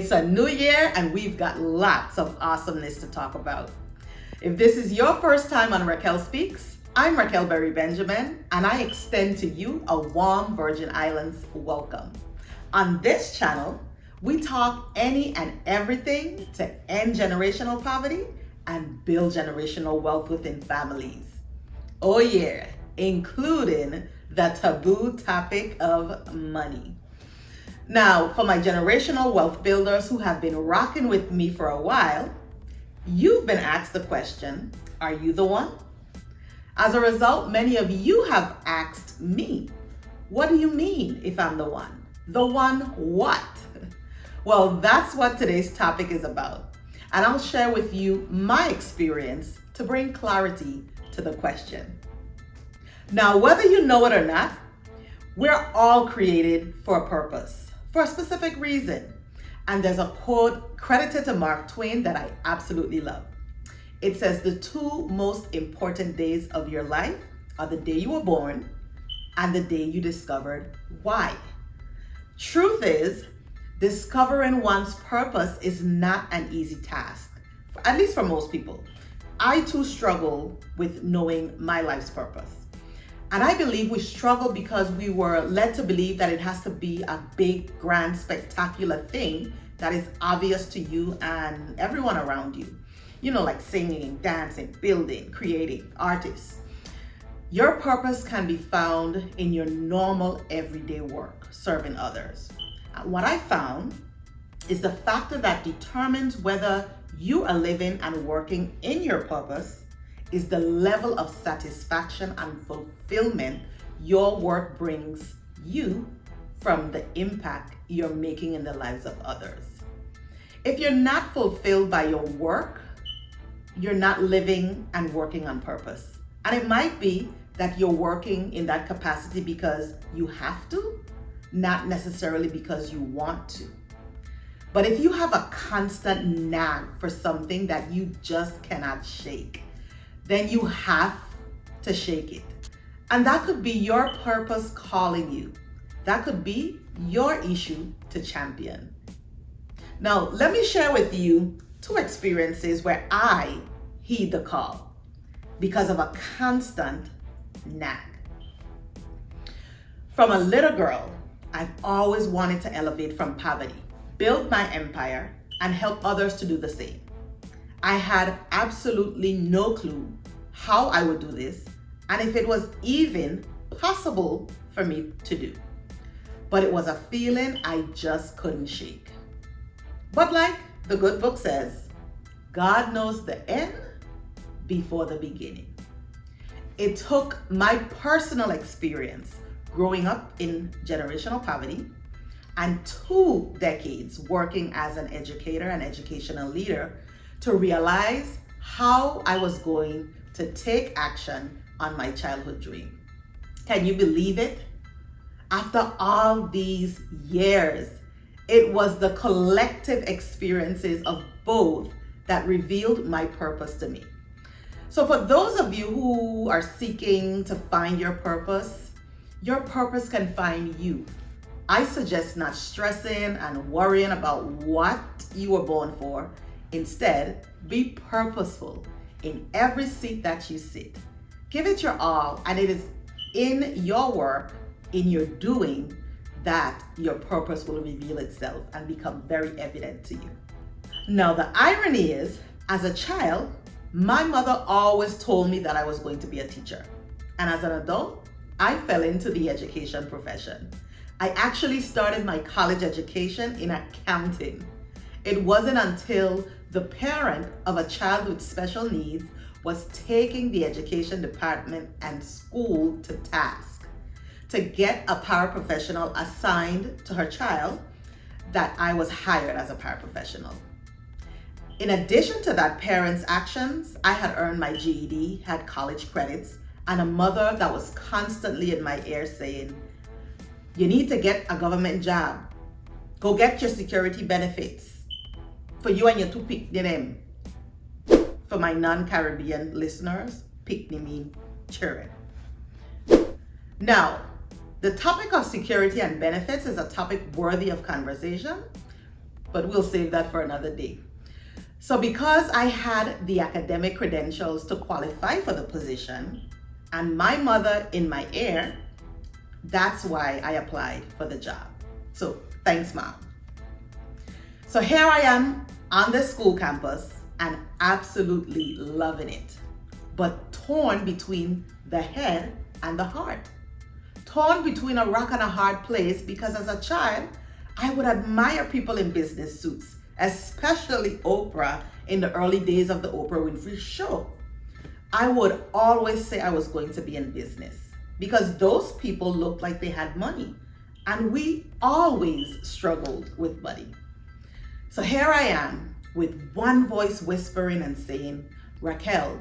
It's a new year and we've got lots of awesomeness to talk about. If this is your first time on Racquel Speaks, I'm Racquel Berry Benjamin and I extend to you a warm Virgin Islands welcome. On this channel, we talk any and everything to end generational poverty and build generational wealth within families. Oh yeah, including the taboo topic of money. Now, for my generational wealth builders who have been rocking with me for a while, you've been asked the question, are you the one? As a result, many of you have asked me, what do you mean if I'm the one? The one what? Well, that's what today's topic is about. And I'll share with you my experience to bring clarity to the question. Now, whether you know it or not, we're all created for a purpose, for a specific reason. And there's a quote credited to Mark Twain that I absolutely love. It says, the two most important days of your life are the day you were born and the day you discovered why. Truth is, discovering one's purpose is not an easy task, at least for most people. I too struggle with knowing my life's purpose. And I believe we struggle because we were led to believe that it has to be a big, grand, spectacular thing that is obvious to you and everyone around you. You know, like singing, dancing, building, creating, artists. Your purpose can be found in your normal everyday work, serving others. And what I found is the factor that determines whether you are living and working in your purpose is the level of satisfaction and fulfillment your work brings you from the impact you're making in the lives of others. If you're not fulfilled by your work, you're not living and working on purpose. And it might be that you're working in that capacity because you have to, not necessarily because you want to. But if you have a constant nag for something that you just cannot shake, then you have to shake it. And that could be your purpose calling you. That could be your issue to champion. Now, let me share with you two experiences where I heed the call because of a constant nag. From a little girl, I've always wanted to elevate from poverty, build my empire, and help others to do the same. I had absolutely no clue how I would do this and if it was even possible for me to do. But it was a feeling I just couldn't shake. But like the good book says, God knows the end before the beginning. It took my personal experience growing up in generational poverty and 2 decades working as an educator and educational leader to realize how I was going to take action on my childhood dream. Can you believe it? After all these years, it was the collective experiences of both that revealed my purpose to me. So for those of you who are seeking to find your purpose can find you. I suggest not stressing and worrying about what you were born for. Instead, be purposeful in every seat that you sit. Give it your all, and it is in your work, in your doing, that your purpose will reveal itself and become very evident to you. Now, the irony is, as a child, my mother always told me that I was going to be a teacher. And as an adult, I fell into the education profession. I actually started my college education in accounting. It wasn't until the parent of a child with special needs was taking the education department and school to task to get a paraprofessional assigned to her child that I was hired as a paraprofessional. In addition to that parent's actions, I had earned my GED, had college credits, and a mother that was constantly in my ear saying, you need to get a government job. Go get your security benefits. For you and your 2 picnic them. For my non-Caribbean listeners, picnic mean children. Now, the topic of security and benefits is a topic worthy of conversation, but we'll save that for another day. So because I had the academic credentials to qualify for the position and my mother in my ear, that's why I applied for the job. So thanks, Mom. So here I am on the school campus and absolutely loving it, but torn between the head and the heart. Torn between a rock and a hard place because as a child, I would admire people in business suits, especially Oprah in the early days of the Oprah Winfrey Show. I would always say I was going to be in business because those people looked like they had money, and we always struggled with money. So here I am with one voice whispering and saying, Racquel,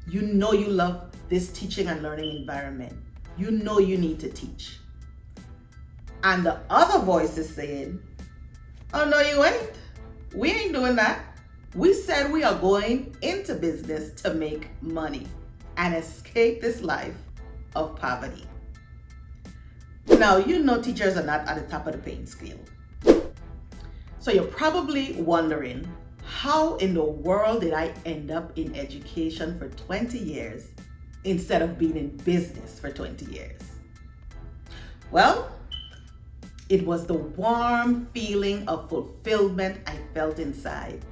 you know you love this teaching and learning environment. You know you need to teach. And the other voice is saying, oh no you ain't. We ain't doing that. We said we are going into business to make money and escape this life of poverty. Now, you know teachers are not at the top of the paying scale. So you're probably wondering, how in the world did I end up in education for 20 years instead of being in business for 20 years? Well, it was the warm feeling of fulfillment I felt inside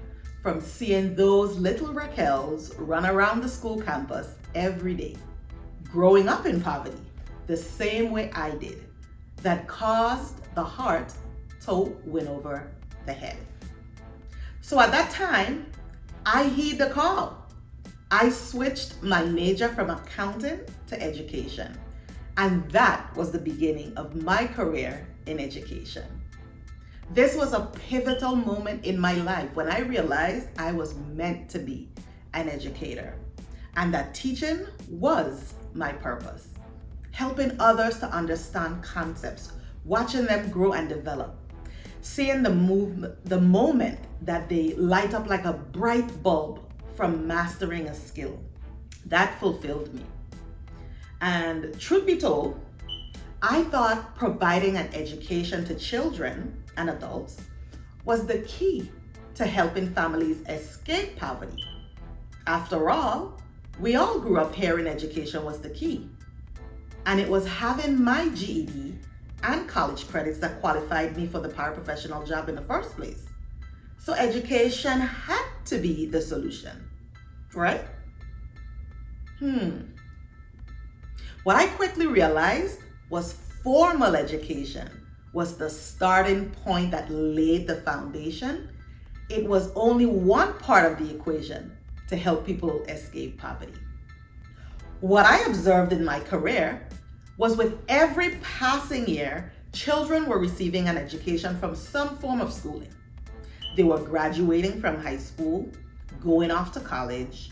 from seeing those little Racquels run around the school campus every day, growing up in poverty the same way I did, that caused the heart to win over the head. So at that time, I heed the call. I switched my major from accounting to education, and that was the beginning of my career in education. This was a pivotal moment in my life when I realized I was meant to be an educator and that teaching was my purpose. Helping others to understand concepts, watching them grow and develop, seeing the moment that they light up like a bright bulb from mastering a skill. That fulfilled me. And truth be told, I thought providing an education to children and adults was the key to helping families escape poverty. After all, we all grew up hearing education was the key. And it was having my GED and college credits that qualified me for the paraprofessional job in the first place. So education had to be the solution, right? What I quickly realized was formal education was the starting point that laid the foundation. It was only one part of the equation to help people escape poverty. What I observed in my career was with every passing year, children were receiving an education from some form of schooling. They were graduating from high school, going off to college,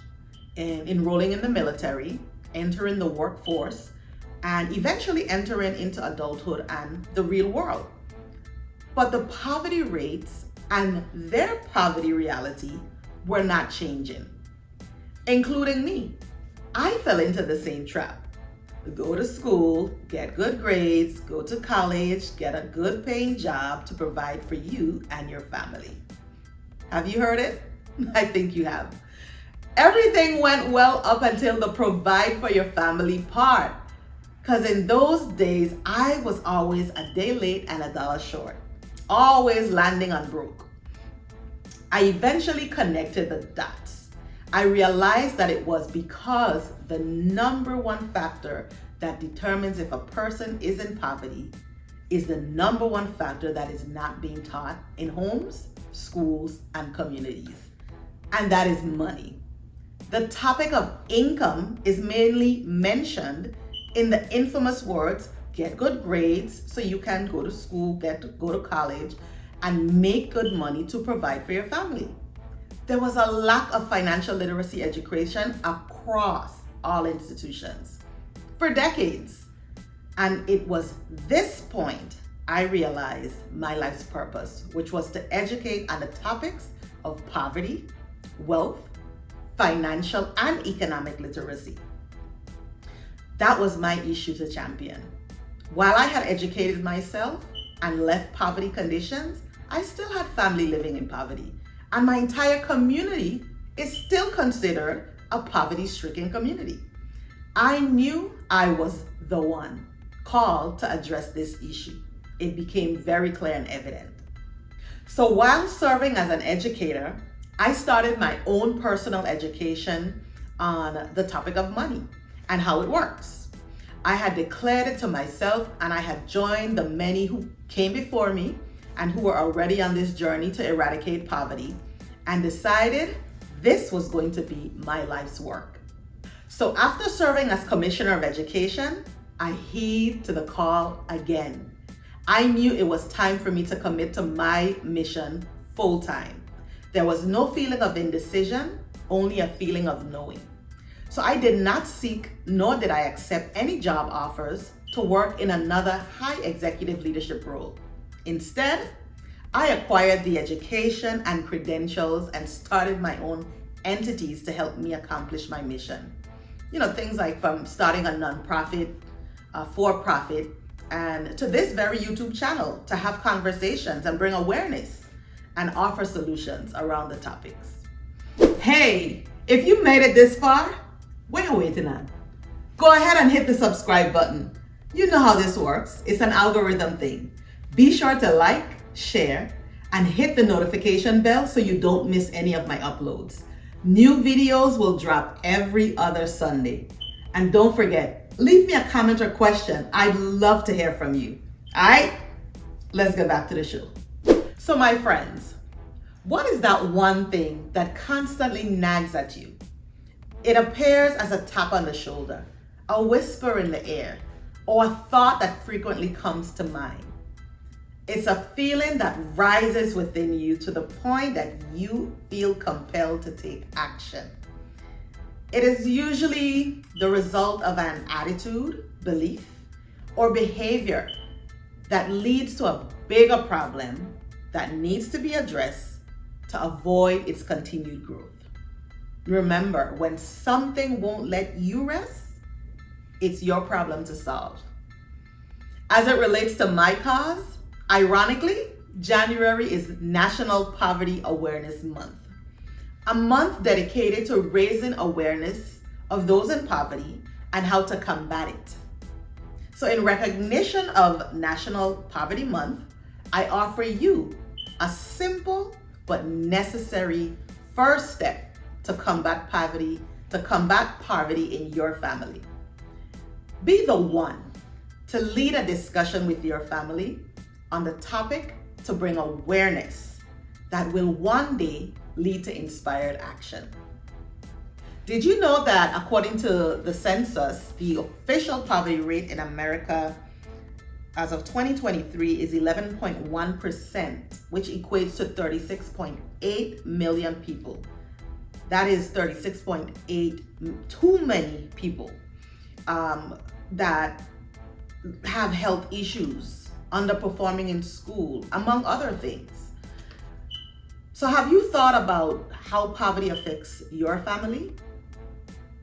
and enrolling in the military, entering the workforce, and eventually entering into adulthood and the real world. But the poverty rates and their poverty reality were not changing, including me. I fell into the same trap. Go to school, get good grades, go to college, get a good paying job to provide for you and your family. Have you heard it? I think you have. Everything went well up until the provide for your family part. Because in those days, I was always a day late and $1 short, always landing on broke. I eventually connected the dots. I realized that it was because the number one factor that determines if a person is in poverty is the number one factor that is not being taught in homes, schools, and communities, and that is money. The topic of income is mainly mentioned in the infamous words, get good grades so you can go to school, go to college, and make good money to provide for your family. There was a lack of financial literacy education across all institutions for decades. And it was this point I realized my life's purpose, which was to educate on the topics of poverty, wealth, financial and economic literacy. That was my issue to champion. While I had educated myself and left poverty conditions, I still had family living in poverty, and my entire community is still considered a poverty-stricken community. I knew I was the one called to address this issue. It became very clear and evident. So while serving as an educator, I started my own personal education on the topic of money and how it works. I had declared it to myself, and I had joined the many who came before me and who were already on this journey to eradicate poverty, and decided this was going to be my life's work. So after serving as Commissioner of Education, I heeded to the call again. I knew it was time for me to commit to my mission full time. There was no feeling of indecision, only a feeling of knowing. So I did not seek, nor did I accept any job offers to work in another high executive leadership role. Instead, I acquired the education and credentials and started my own entities to help me accomplish my mission. Things like from starting a nonprofit, for-profit, and to this very YouTube channel to have conversations and bring awareness and offer solutions around the topics. Hey, if you made it this far, what are you waiting on? Go ahead and hit the subscribe button. You know how this works. It's an algorithm thing. Be sure to like, share, and hit the notification bell so you don't miss any of my uploads. New videos will drop every other Sunday. And don't forget, leave me a comment or question. I'd love to hear from you. All right, let's get back to the show. So my friends, what is that one thing that constantly nags at you? It appears as a tap on the shoulder, a whisper in the air, or a thought that frequently comes to mind. It's a feeling that rises within you to the point that you feel compelled to take action. It is usually the result of an attitude, belief, or behavior that leads to a bigger problem that needs to be addressed to avoid its continued growth. Remember, when something won't let you rest, it's your problem to solve. As it relates to my cause, ironically, January is National Poverty Awareness Month, a month dedicated to raising awareness of those in poverty and how to combat it. So in recognition of National Poverty Month, I offer you a simple but necessary first step to combat poverty in your family. Be the one to lead a discussion with your family on the topic to bring awareness that will one day lead to inspired action. Did you know that according to the census, the official poverty rate in America as of 2023 is 11.1%, which equates to 36.8 million people. That is 36.8 too many people that have health issues, underperforming in school, among other things. So have you thought about how poverty affects your family?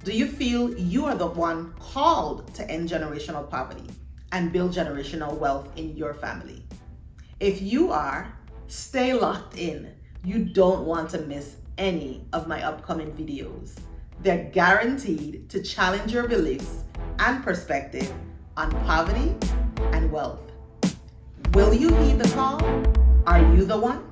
Do you feel you are the one called to end generational poverty and build generational wealth in your family? If you are, stay locked in. You don't want to miss any of my upcoming videos. They're guaranteed to challenge your beliefs and perspective on poverty and wealth. Will you heed the call? Are you the one?